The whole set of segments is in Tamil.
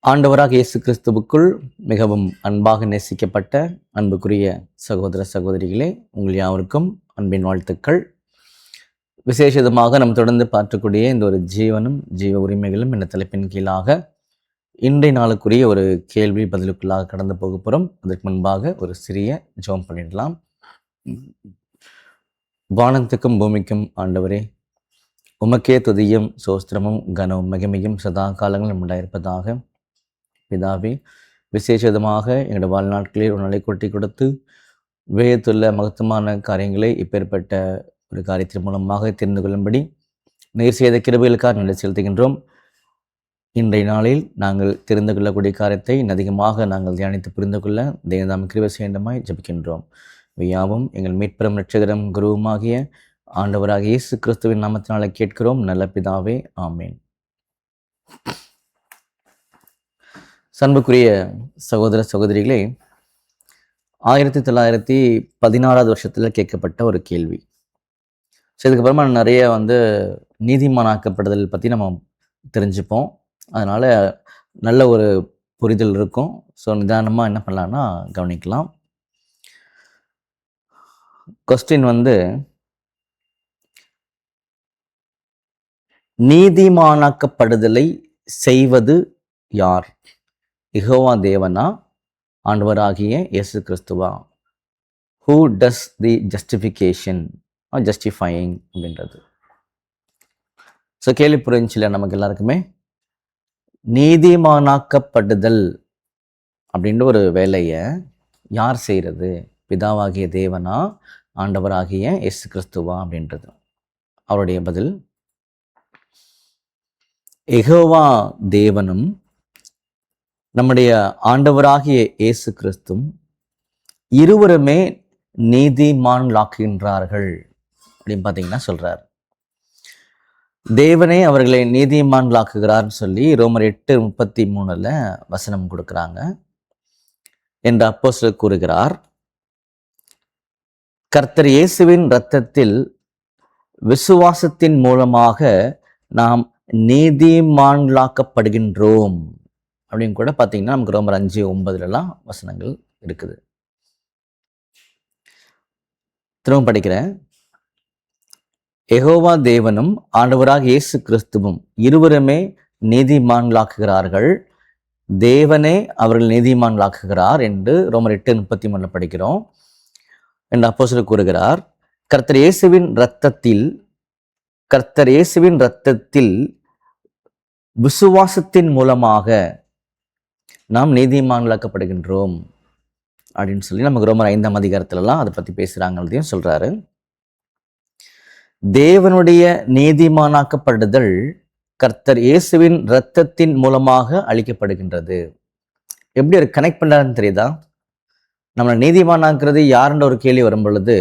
ஆண்டவராக இயேசு கிறிஸ்துவுக்குள் மிகவும் அன்பாக நேசிக்கப்பட்ட அன்புக்குரிய சகோதர சகோதரிகளே, உங்கள் யாவருக்கும் அன்பின் வாழ்த்துக்கள். விசேஷமாக நாம் தொடர்ந்து பார்க்கக்கூடிய இந்த ஒரு ஜீவனும் ஜீவ உரிமைகளும் என்ற தலைப்பின் கீழாக இன்றைய நாளுக்குரிய ஒரு கேள்வி பதிலுக்குள்ளாக கடந்து போக போகிறோம். அதற்கு முன்பாக ஒரு சிறிய ஜெபம் பண்ணிடலாம். வானத்துக்கும் பூமிக்கும் ஆண்டவரே, உமக்கே துதியும் சோஸ்திரமும் கனமும் மகிமையும் சதா காலங்களும் உண்டாயிருப்பதாக. பிதாவே, விசேஷமாக எங்களுடைய வாழ்நாட்களில் ஒரு நாளை கொட்டி கொடுத்து வேதத்துள்ள மகத்துவமான காரியங்களை இப்பேற்பட்ட ஒரு காரியத்தின் மூலமாக தெரிந்து கொள்ளும்படி நீர் செய்த கிருபைகளுக்காக நன்றி செலுத்துகின்றோம். இன்றைய நாளில் நாங்கள் தெரிந்து கொள்ளக்கூடிய காரியத்தை அதிகமாக நாங்கள் தியானித்து புரிந்து கொள்ள தேவதாம் கிருபை செய்யண்டமாய் ஜபிக்கின்றோம். யாவும் எங்கள் மீட்பெரும் இரட்சகரும் குருவுமாகிய ஆண்டவராக இயேசு கிறிஸ்துவின் நாமத்தினாலே கேட்கிறோம் நல்ல பிதாவே, ஆமேன். அன்புக்குரிய சகோதர சகோதரிகளே, 1916 வருஷத்தில் கேட்கப்பட்ட ஒரு கேள்வி. ஸோ இதுக்கப்புறமா நிறைய நீதிமானாக்கப்படுதல் பற்றி நம்ம தெரிஞ்சுப்போம். அதனால் நல்ல ஒரு புரிதல் இருக்கும். ஸோ நிதானமாக என்ன பண்ணலான்னா கவனிக்கலாம். கொஸ்டின் நீதிமானாக்கப்படுதலை செய்வது யார்? யெகோவா தேவனா, ஆண்டவராகிய இயேசு கிறிஸ்துவா? Who does the justification or justifying அப்படின்றது. ஸோ கேள்வி புரிஞ்சில்ல நமக்கு எல்லாருக்குமே. நீதிமானாக்கப்படுதல் அப்படின்ற ஒரு வேலையை யார் செய்கிறது? பிதாவாகிய தேவனா, ஆண்டவராகிய இயேசு கிறிஸ்துவா அப்படின்றது. அவருடைய பதில், யெகோவா தேவனும் நம்முடைய ஆண்டவராகிய இயேசு கிறிஸ்துவும் இருவருமே நீதிமான்களாக்குகின்றார்கள் அப்படின்னு பார்த்தீங்கன்னா சொல்றார். தேவனே அவர்களை நீதிமான்களாக்குகிறார்னு சொல்லி ரோமர் 8:33 வசனம் கொடுக்குறாங்க என்று அப்போஸ்தலர் கூறுகிறார். கர்த்தர் இயேசுவின் இரத்தத்தில் விசுவாசத்தின் மூலமாக நாம் நீதிமான்களாக்கப்படுகின்றோம் அப்படின்னு கூட பார்த்தீங்கன்னா நமக்கு ரோமர் 5:9 வசனங்கள் இருக்குது. திரும்ப படிக்கிறேன். யெகோவா தேவனும் ஆண்டவராக இயேசு கிறிஸ்துவும் இருவருமே நீதிமான்களாக்குகிறார்கள். தேவனே அவர்கள் நீதிமான்களாக்குகிறார் என்று ரோமர் 8:33 படிக்கிறோம் என்று அப்போஸ்தலர் கூறுகிறார். கர்த்தர் இயேசுவின் இரத்தத்தில் விசுவாசத்தின் மூலமாக நாம் நீதிமான்களாக்கப்படுகின்றோம் அப்படின்னு சொல்லி நமக்கு ரோமர் 5ஆம் அதிகாரத்துலலாம் அதை பற்றி பேசுகிறாங்கன்றதையும் சொல்கிறாரு. தேவனுடைய நீதிமானாக்கப்படுதல் கர்த்தர் இயேசுவின் இரத்தத்தின் மூலமாக அளிக்கப்படுகின்றது. எப்படி ஒரு கனெக்ட் பண்ணுறாருன்னு தெரியுதா? நம்மளை நீதிமானாக்குறது யாருன்ற ஒரு கேள்வி வரும் பொழுது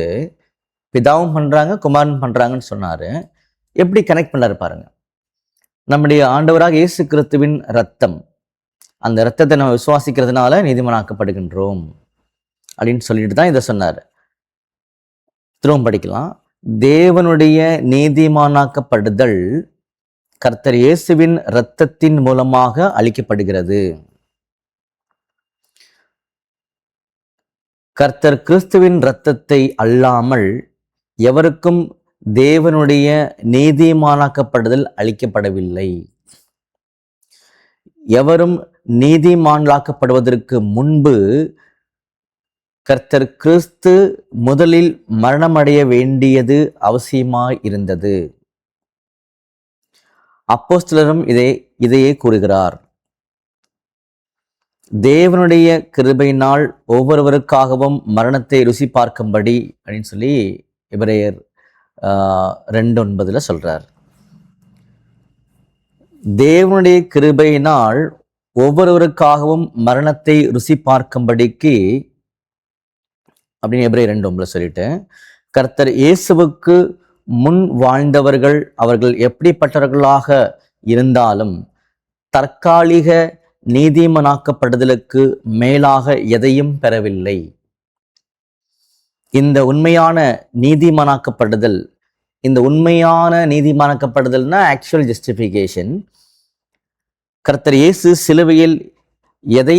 பிதாவும் பண்ணுறாங்க, குமாரன் பண்ணுறாங்கன்னு சொன்னார். எப்படி கனெக்ட் பண்ணாரு பாருங்க. நம்முடைய ஆண்டவராக இயேசு கிறிஸ்துவின் இரத்தம், அந்த இரத்தத்தை நம்ம விசுவாசிக்கிறதுனால நீதிமானாக்கப்படுகின்றோம் அப்படின்னு சொல்லிட்டு தான் இதை சொன்னார். திரும்ப படிக்கலாம். தேவனுடைய நீதிமானாக்கப்படுதல் கர்த்தர் இயேசுவின் இரத்தத்தின் மூலமாக அளிக்கப்படுகிறது. கர்த்தர் கிறிஸ்துவின் இரத்தத்தை அல்லாமல் எவருக்கும் தேவனுடைய நீதிமானாக்கப்படுதல் அளிக்கப்படவில்லை. எவரும் நீதிமான்களாக்கப்படுவதற்கு முன்பு கர்த்தர் கிறிஸ்து முதலில் மரணமடைய வேண்டியது அவசியமாய் இருந்தது. அப்போஸ்தலரும் இதையே கூறுகிறார். தேவனுடைய கிருபையினால் ஒவ்வொருவருக்காகவும் மரணத்தை ருசி பார்க்கும்படி அப்படின்னு சொல்லி எபிரேயர் 2:9 சொல்றார். தேவனுடைய கிருபையினால் ஒவ்வொருவருக்காகவும் மரணத்தை ருசி பார்க்கும்படிக்கு அப்படின்னு எபிரேயர் 2:9 சொல்லிட்டு, கர்த்தர் இயேசுவுக்கு முன் வாழ்ந்தவர்கள் அவர்கள் எப்படிப்பட்டவர்களாக இருந்தாலும் தற்காலிக நீதிமானாக்கப்படுதலுக்கு மேலாக எதையும் பெறவில்லை. இந்த உண்மையான நீதிமானாக்கப்படுதல்னா ஆக்சுவல் ஜஸ்டிஃபிகேஷன் கர்த்தர் இயேசு சிலுவையில் எதை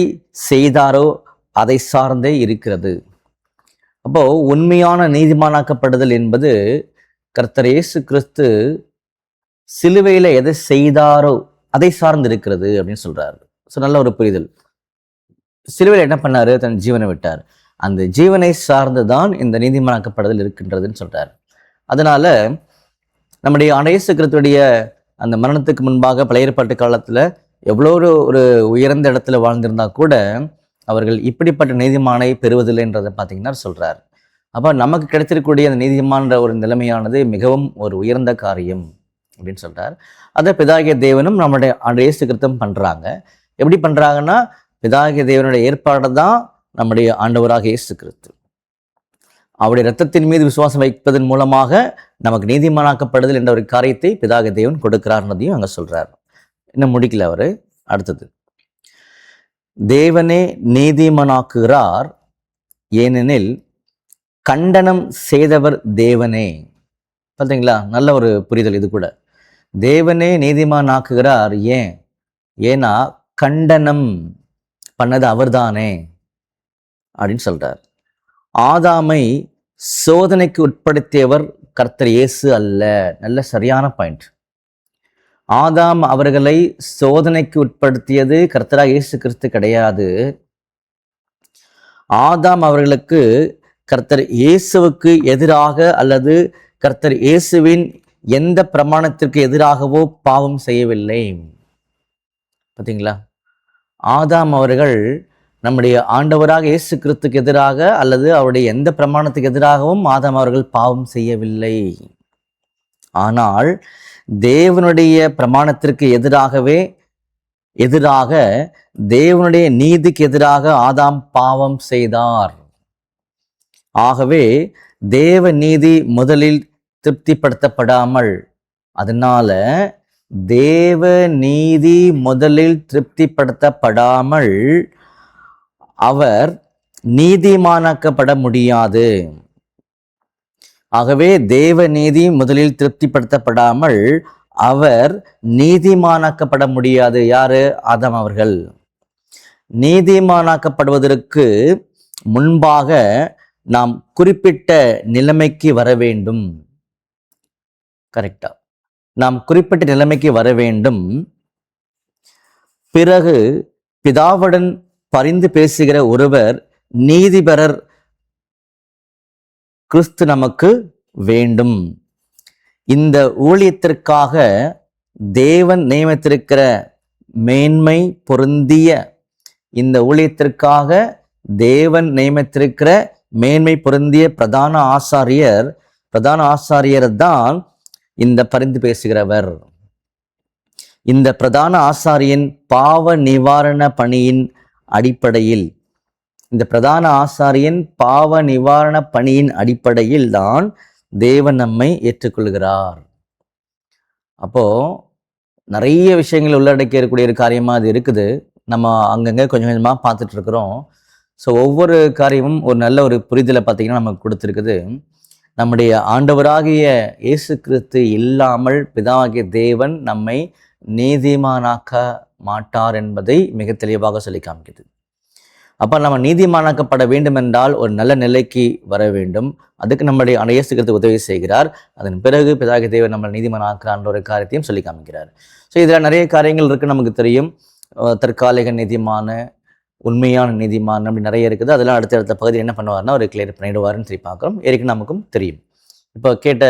செய்தாரோ அதை சார்ந்தே இருக்கிறது. அப்போ உண்மையான நீதிமானாக்கப்படுதல் என்பது கர்த்தர் இயேசு கிறிஸ்து சிலுவையில எதை செய்தாரோ அதை சார்ந்து இருக்கிறது அப்படின்னு சொல்றாரு. ஸோ நல்ல ஒரு புரிதல். சிலுவையில் என்ன பண்ணாரு? தன் ஜீவனை விட்டார். அந்த ஜீவனை சார்ந்துதான் இந்த நீதிமானாக்கப்படுதல் இருக்கின்றதுன்னு சொல்றாரு. அதனால நம்முடைய இயேசு கிறிஸ்துவுடைய அந்த மரணத்துக்கு முன்பாக பழைய ஏற்பாட்டு காலத்துல எவ்வளோ ஒரு உயர்ந்த இடத்துல வாழ்ந்திருந்தா கூட அவர்கள் இப்படிப்பட்ட நீதிமானை பெறுவதில்லைன்றதை பார்த்தீங்கன்னா சொல்றார். அப்போ நமக்கு கிடைத்திருக்கக்கூடிய அந்த நீதிமான்ற ஒரு நிலைமையானது மிகவும் ஒரு உயர்ந்த காரியம் அப்படின்னு சொல்றார். அதை பிதாகிய தேவனும் நம்முடைய இயேசு கிறிஸ்துவும் பண்றாங்க. எப்படி பண்றாங்கன்னா, பிதாகிய தேவனுடைய ஏற்பாடு தான் நம்முடைய ஆண்டவராக இயேசு கிறிஸ்து. அவருடைய இரத்தத்தின் மீது விசுவாசம் வைப்பதன் மூலமாக நமக்கு நீதிமானாக்கப்படுதல் என்ற ஒரு காரியத்தை பிதாகிய தேவன் கொடுக்கிறார்ன்றதையும் அங்க சொல்றார். இன்னும் முடிக்கல அவரு. அடுத்தது, தேவனே நீதிமானாக்குகிறார், ஏனெனில் கண்டனம் செய்தவர் தேவனே. பார்த்தீங்களா? நல்ல ஒரு புரிதல் இது கூட. தேவனே நீதிமானாக்குகிறார். ஏன்னா கண்டனம் பண்ணது அவர்தானே அப்படின்னு சொல்றார். ஆதாமை சோதனைக்கு உட்படுத்தியவர் கர்த்தர் இயேசு அல்ல. நல்ல சரியான பாயிண்ட். ஆதாம் அவர்களை சோதனைக்கு உட்படுத்தியது கர்த்தராக இயேசு கிறிஸ்து கிடையாது. ஆதாம் அவர்களுக்கு கர்த்தர் இயேசுவுக்கு எதிராக அல்லது கர்த்தர் இயேசுவின் எந்த பிரமாணத்திற்கு எதிராகவோ பாவம் செய்யவில்லை. பார்த்தீங்களா? ஆதாம் அவர்கள் நம்முடைய ஆண்டவராக இயேசு கிறிஸ்துக்கு எதிராக அல்லது அவருடைய எந்த பிரமாணத்துக்கு எதிராகவும் ஆதாம் அவர்கள் பாவம் செய்யவில்லை. ஆனால் தேவனுடைய பிரமாணத்திற்கு எதிராக தேவனுடைய நீதிக்கு எதிராக ஆதாம் பாவம் செய்தார். ஆகவே தேவ நீதி முதலில் திருப்திப்படுத்தப்படாமல், அதனால தேவ நீதி முதலில் திருப்திப்படுத்தப்படாமல் அவர் நீதிமானாக்கப்பட முடியாது. ஆகவே தேவ நீதி முதலில் திருப்திப்படுத்தப்படாமல் அவர் நீதிமானாக்கப்பட முடியாது. யாரு? ஆதாம் அவர்கள். நீதிமானாக்கப்படுவதற்கு முன்பாக நாம் குறிப்பிட்ட நிலைமைக்கு வர வேண்டும். கரெக்டா? நாம் குறிப்பிட்ட நிலைமைக்கு வர வேண்டும். பிறகு பிதாவுடன் பரிந்து பேசுகிற ஒருவர் நீதிபரர் கிறிஸ்து நமக்கு வேண்டும். இந்த ஊழியத்திற்காக தேவன் நியமித்திருக்கிற மேன்மை பொருந்திய மேன்மை பொருந்திய பிரதான ஆசாரியர் தான் இந்த பரிந்து பேசுகிறவர். இந்த பிரதான ஆசாரியன் பாவ நிவாரண பணியின் அடிப்படையில் தான் தேவன் நம்மை ஏற்றுக்கொள்கிறார். அப்போ நிறைய விஷயங்கள் உள்ளடக்கி இருக்கக்கூடிய ஒரு காரியமா அது இருக்குது. நம்ம அங்கங்க கொஞ்சம் கொஞ்சமா பார்த்துட்டு இருக்கிறோம். ஸோ ஒவ்வொரு காரியமும் ஒரு நல்ல ஒரு புரிதலை பார்த்தீங்கன்னா நமக்கு கொடுத்துருக்குது. நம்முடைய ஆண்டவராகிய இயேசு கிறிஸ்து இல்லாமல் பிதாவாகிய தேவன் நம்மை நீதிமானாக்க மாட்டார் என்பதை மிக தெளிவாக சொல்லி காமிக்குது. அப்போ நம்ம நீதிமானாக்கப்பட வேண்டும் என்றால் ஒரு நல்ல நிலைக்கு வர வேண்டும். அதுக்கு நம்முடைய இயேசு கிறிஸ்து உதவி செய்கிறார். அதன் பிறகு பிதாவாகிய தேவன் நம்ம நீதிமானாக்குறான்ற ஒரு காரியத்தையும் சொல்லி காமிக்கிறார். ஸோ இதில் நிறைய காரியங்கள் இருக்குது, நமக்கு தெரியும். தற்காலிக நீதிமான, உண்மையான நீதிமான் அப்படி நிறைய இருக்குது. அதெல்லாம் அடுத்த பகுதி என்ன பண்ணுவார்னா ஒரு கிளியர் பண்ணிடுவாருன்னு சொல்லி பார்க்குறோம். ஏற்கனவே நமக்கும் தெரியும். இப்போ கேட்ட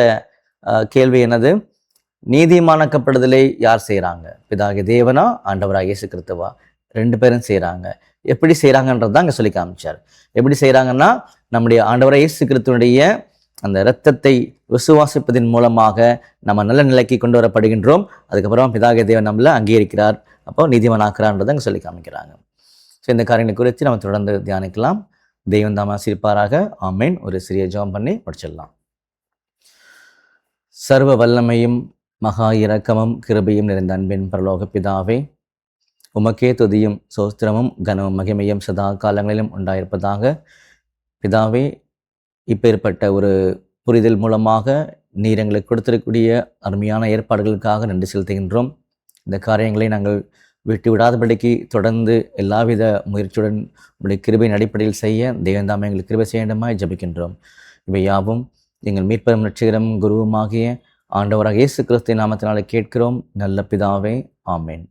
கேள்வி என்னது? நீதிமானாக்கப்படுதலை யார் செய்கிறாங்க? பிதாகிய தேவனா ஆண்டவராக இயேசு கிறிஸ்துவா? ரெண்டு பேரும் செய்கிறாங்க. எப்படி செய்கிறாங்கன்றது தான் அங்கே சொல்லி காமிச்சார். எப்படி செய்கிறாங்கன்னா, நம்முடைய ஆண்டவராக இயேசு கிறிஸ்துவனுடைய அந்த இரத்தத்தை விசுவாசிப்பதன் மூலமாக நம்ம நல்ல நிலைக்கு கொண்டு வரப்படுகின்றோம். அதுக்கப்புறம் பிதாகிய தேவன் நம்மளை அங்கீகரிக்கிறார். அப்போ நீதிமானாக்குறான்றதை அங்கே சொல்லி காமிக்கிறாங்க. ஸோ இந்த காரியங்களை குறித்து நம்ம தொடர்ந்து தியானிக்கலாம். தெய்வம் தாம் ஆசீர்வதிப்பாராக. ஆமேன். ஒரு சிறிய ஜெபம் பண்ணி முடிச்சிடலாம். சர்வ வல்லமையும் மகா இரக்கமும் கிருபையும் நிறைந்த அன்பின் பரலோக பிதாவே, உமக்கே துதியும் சோஸ்திரமும் கனமும் மகிமையும் சதா காலங்களிலும் உண்டாயிருப்பதாக. பிதாவே, இப்பேற்பட்ட ஒரு புரிதல் மூலமாக நீர் எங்களுக்கு கொடுத்திருக்கக்கூடிய அருமையான ஏற்பாடுகளுக்காக நன்றி செலுத்துகின்றோம். இந்த காரியங்களை நாங்கள் விட்டு விடாதபடிக்கு தொடர்ந்து எல்லாவித முயற்சியுடன் உடைய கிருபையின் அடிப்படையில் செய்ய தேவந்தாம் எங்களுக்கு கிருபை செய்யணுமாய் ஜபிக்கின்றோம். இவை யாவும் எங்கள் மீட்பெரும் ரட்சகரும் குருவுமாகிய ஆண்டவராக இயேசு கிறிஸ்துவின் நாமத்தினாலே கேட்கிறோம் நல்ல பிதாவே. ஆமேன்.